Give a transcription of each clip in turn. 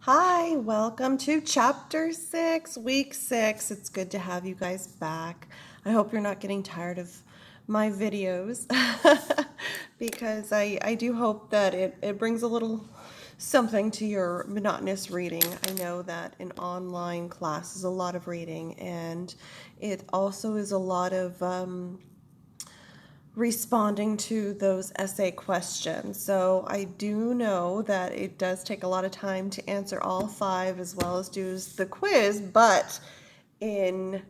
Hi, welcome to Chapter 6, Week 6. It's good to have you guys back. I hope you're not getting tired of my videos because I do hope that it brings a little something to your monotonous reading. I know that an online class is a lot of reading, and it also is a lot of responding to those essay questions. So I do know that it does take a lot of time to answer all 5 as well as do the quiz, but in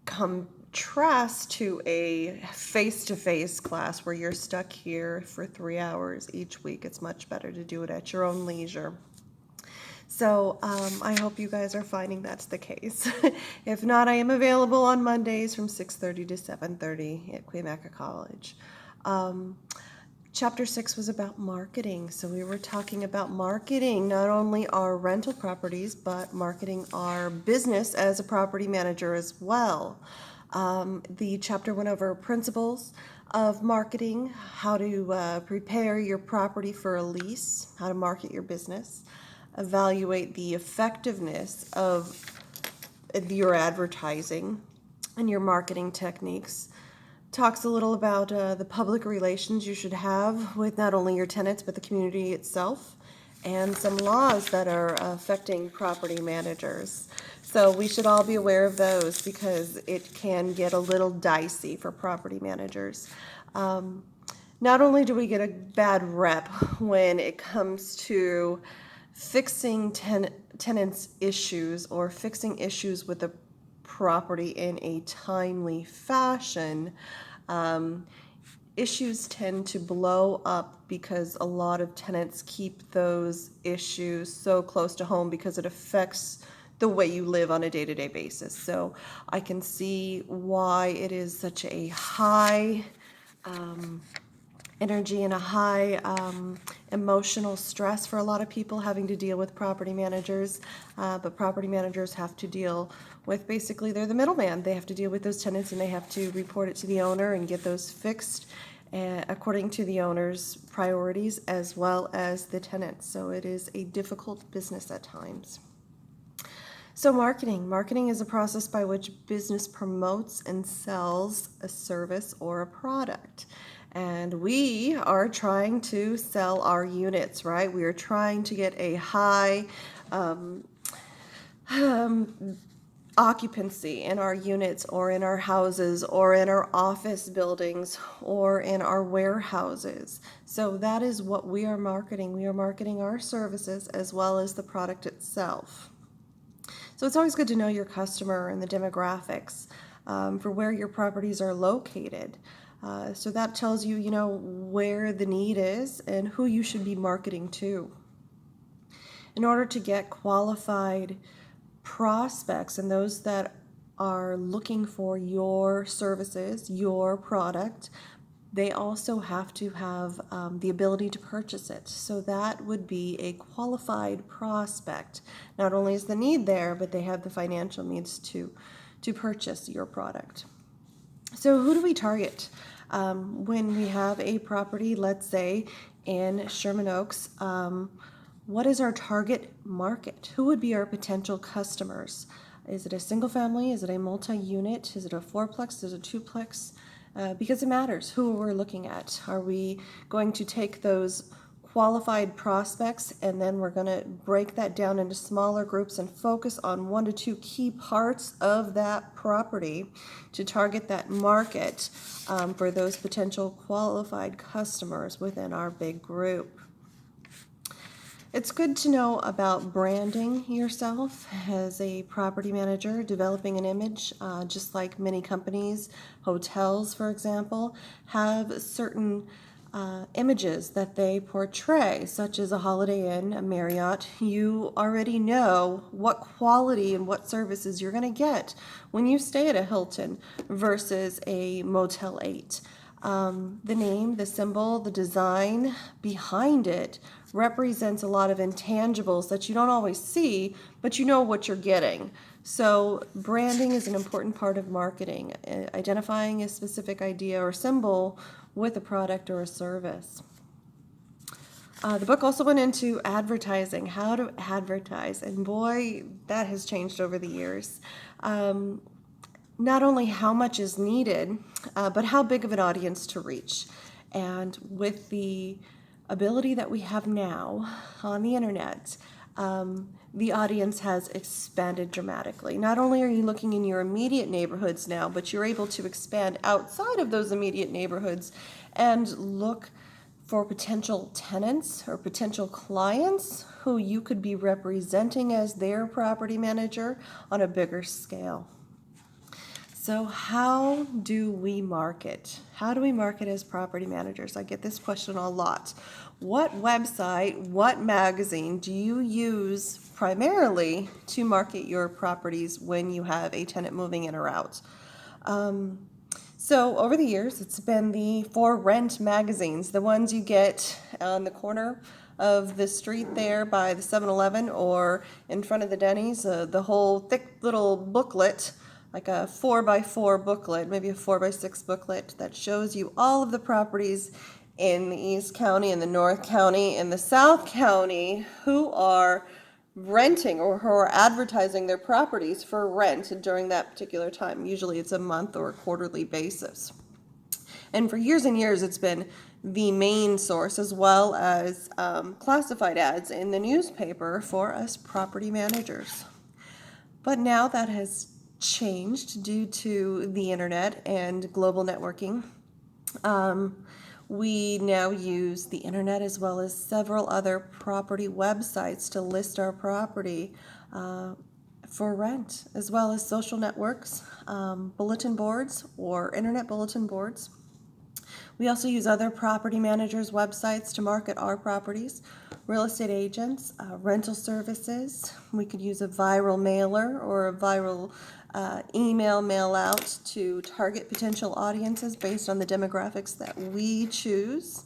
contrast to a face-to-face class where you're stuck here for 3 hours each week, it's much better to do it at your own leisure. So I hope you guys are finding that's the case. If not, I am available on Mondays from 6:30 to 7:30 at Cuyamaca College. Chapter 6 was about marketing. So we were talking about marketing not only our rental properties, but marketing our business as a property manager as well. The chapter went over principles of marketing, how to prepare your property for a lease, how to market your business, evaluate the effectiveness of your advertising and your marketing techniques. Talks a little about the public relations you should have with not only your tenants but the community itself, and some laws that are affecting property managers. So we should all be aware of those because it can get a little dicey for property managers. Not only do we get a bad rep when it comes to fixing tenants' issues or fixing issues with the property in a timely fashion, issues tend to blow up because a lot of tenants keep those issues so close to home because it affects the way you live on a day-to-day basis. So I can see why it is such a high energy and a high emotional stress for a lot of people having to deal with property managers. But property managers have to deal with, basically, they're the middleman. They have to deal with those tenants and they have to report it to the owner and get those fixed according to the owner's priorities as well as the tenants. So it is a difficult business at times. So marketing is a process by which business promotes and sells a service or a product. And we are trying to sell our units, right? We are trying to get a high occupancy in our units or in our houses or in our office buildings or in our warehouses. So that is what we are marketing. We are marketing our services as well as the product itself. So it's always good to know your customer and the demographics for where your properties are located. So that tells you, where the need is and who you should be marketing to. In order to get qualified prospects and those that are looking for your services, your product, they also have to have the ability to purchase it. So that would be a qualified prospect. Not only is the need there, but they have the financial means to purchase your product. So who do we target? When we have a property, let's say in Sherman Oaks, what is our target market? Who would be our potential customers? Is it a single family? Is it a multi-unit? Is it a fourplex? Is it a twoplex? Because it matters who we're looking at. Are we going to take those qualified prospects and then we're going to break that down into smaller groups and focus on 1 to 2 key parts of that property to target that market for those potential qualified customers within our big group? It's good to know about branding yourself as a property manager, developing an image, just like many companies, hotels, for example, have certain images that they portray, such as a Holiday Inn, a Marriott. You already know what quality and what services you're going to get when you stay at a Hilton versus a Motel 8. The name, the symbol, the design behind it represents a lot of intangibles that you don't always see, but you know what you're getting. So branding is an important part of marketing, identifying a specific idea or symbol with a product or a service. The book also went into advertising, how to advertise, and boy, that has changed over the years. Not only how much is needed, but how big of an audience to reach. And with the ability that we have now on the internet, the audience has expanded dramatically. Not only are you looking in your immediate neighborhoods now, but you're able to expand outside of those immediate neighborhoods and look for potential tenants or potential clients who you could be representing as their property manager on a bigger scale. So how do we market? How do we market as property managers? I get this question a lot. What website, what magazine do you use primarily to market your properties when you have a tenant moving in or out? So over the years, it's been the For Rent magazines, the ones you get on the corner of the street there by the 7-Eleven or in front of the Denny's, the whole thick little booklet, like a 4x4 booklet, maybe a 4x6 booklet that shows you all of the properties in the East County, in the North County, in the South County who are renting or who are advertising their properties for rent during that particular time. Usually it's a month or a quarterly basis. And for years and years, it's been the main source, as well as classified ads in the newspaper for us property managers. But now that has changed due to the internet and global networking. We now use the internet as well as several other property websites to list our property for rent, as well as social networks, bulletin boards or internet bulletin boards. We also use other property managers' websites to market our properties, real estate agents, rental services. We could use a viral mailer or a viral email mail out to target potential audiences based on the demographics that we choose.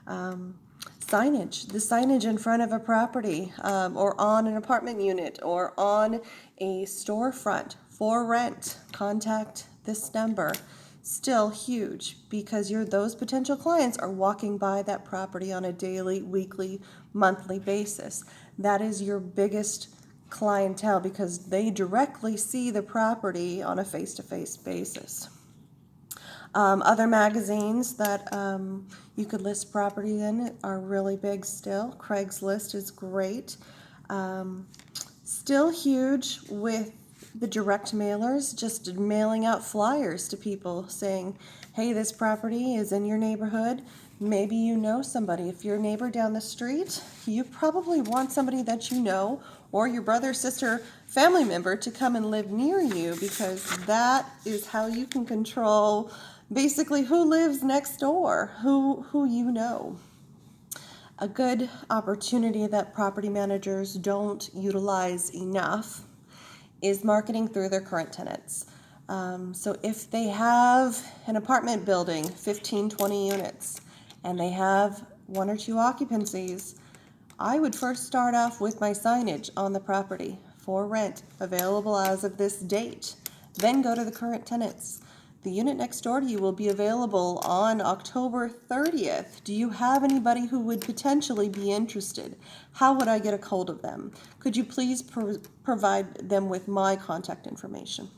Signage, the signage in front of a property or on an apartment unit or on a storefront for rent, contact this number. Still huge because those potential clients are walking by that property on a daily, weekly, monthly basis. That is your biggest clientele because they directly see the property on a face-to-face basis. Other magazines that you could list property in are really big still. Craigslist is great. Still huge with the direct mailers, just mailing out flyers to people saying, hey, this property is in your neighborhood. Maybe you know somebody. If your neighbor down the street, you probably want somebody that you know or your brother, sister, family member to come and live near you because that is how you can control basically who lives next door, who you know. A good opportunity that property managers don't utilize enough is marketing through their current tenants. So if they have an apartment building, 15, 20 units, and they have 1 or 2 occupancies, I would first start off with my signage on the property for rent, available as of this date. Then go to the current tenants. The unit next door to you will be available on October 30th. Do you have anybody who would potentially be interested? How would I get a hold of them? Could you please provide them with my contact information?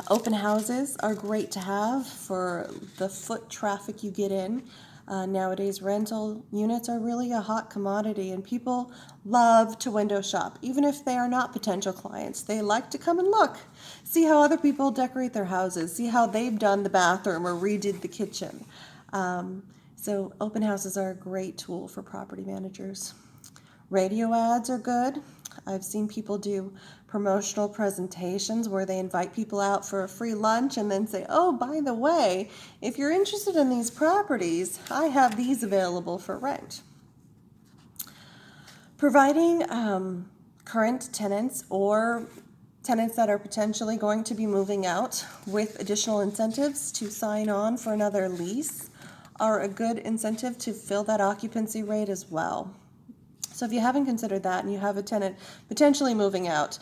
Open houses are great to have for the foot traffic you get in. Nowadays, rental units are really a hot commodity, and people love to window shop. Even if they are not potential clients, they like to come and look, see how other people decorate their houses, see how they've done the bathroom or redid the kitchen. So open houses are a great tool for property managers. Radio ads are good. I've seen people do promotional presentations where they invite people out for a free lunch and then say, oh, by the way, if you're interested in these properties, I have these available for rent. Providing current tenants or tenants that are potentially going to be moving out with additional incentives to sign on for another lease are a good incentive to fill that occupancy rate as well. So if you haven't considered that and you have a tenant potentially moving out,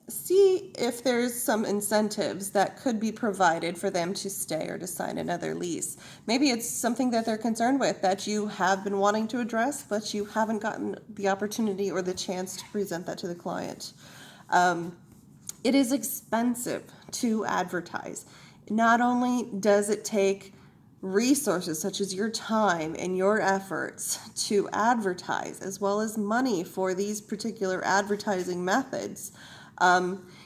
see if there's some incentives that could be provided for them to stay or to sign another lease. Maybe it's something that they're concerned with that you have been wanting to address, but you haven't gotten the opportunity or the chance to present that to the client. It is expensive to advertise. Not only does it take resources such as your time and your efforts to advertise, as well as money for these particular advertising methods,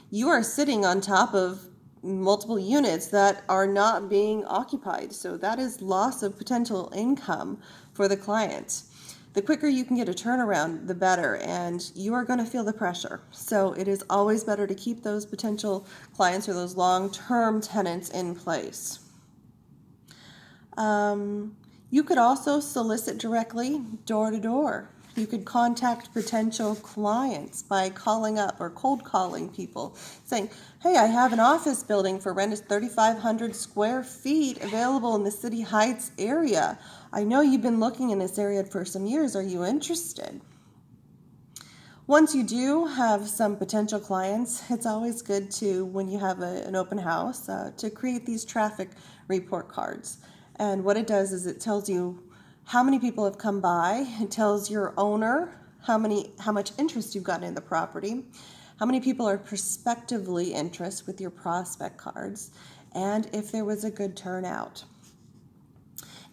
you are sitting on top of multiple units that are not being occupied. So that is loss of potential income for the client. The quicker you can get a turnaround, the better, and you are going to feel the pressure. So it is always better to keep those potential clients or those long-term tenants in place. You could also solicit directly door to door. You could contact potential clients by calling up or cold calling people saying, hey, I have an office building for rent. It's 3,500 square feet available in the City Heights area. I know you've been looking in this area for some years. Are you interested? Once you do have some potential clients, it's always good to, when you have an open house, to create these traffic report cards. And what it does is it tells you how many people have come by. It tells your owner how much interest you've gotten in the property, how many people are prospectively interested with your prospect cards, and if there was a good turnout.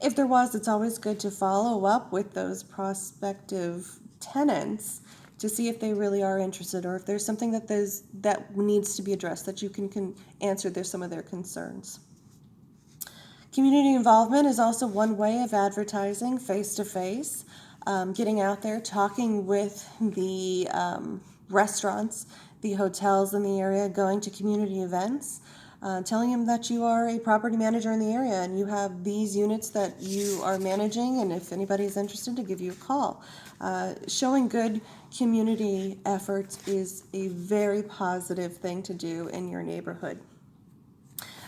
If there was, it's always good to follow up with those prospective tenants to see if they really are interested, or if there's something that needs to be addressed, that you can answer some of their concerns. Community involvement is also one way of advertising face-to-face, getting out there, talking with the restaurants, the hotels in the area, going to community events, telling them that you are a property manager in the area and you have these units that you are managing, and if anybody's interested, to give you a call. Showing good community efforts is a very positive thing to do in your neighborhood.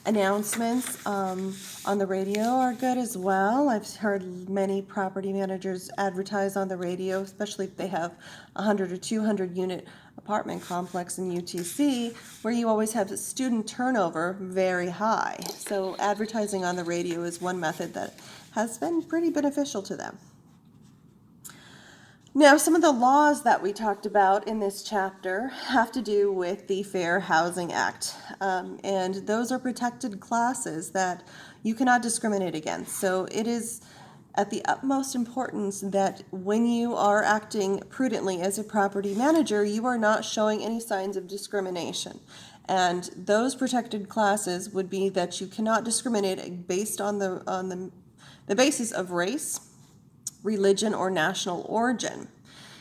Announcements on the radio are good as well. I've heard many property managers advertise on the radio, especially if they have 100 or 200 unit apartment complex in UTC, where you always have student turnover very high. So advertising on the radio is one method that has been pretty beneficial to them. Now, some of the laws that we talked about in this chapter have to do with the Fair Housing Act, and those are protected classes that you cannot discriminate against. So it is at the utmost importance that when you are acting prudently as a property manager, you are not showing any signs of discrimination. And those protected classes would be that you cannot discriminate based on the basis of race, religion, or national origin.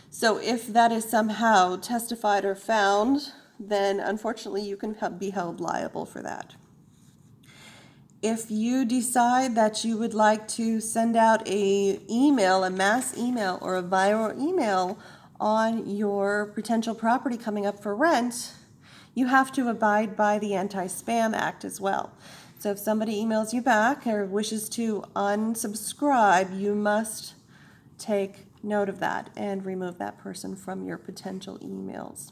So if that is somehow testified or found, then unfortunately you can be held liable for that. If you decide that you would like to send out a mass email or a viral email on your potential property coming up for rent, you have to abide by the Anti-Spam Act as well. So if somebody emails you back or wishes to unsubscribe, you must take note of that and remove that person from your potential emails.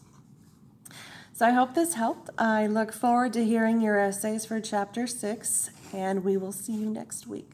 So I hope this helped. I look forward to hearing your essays for Chapter 6, and we will see you next week.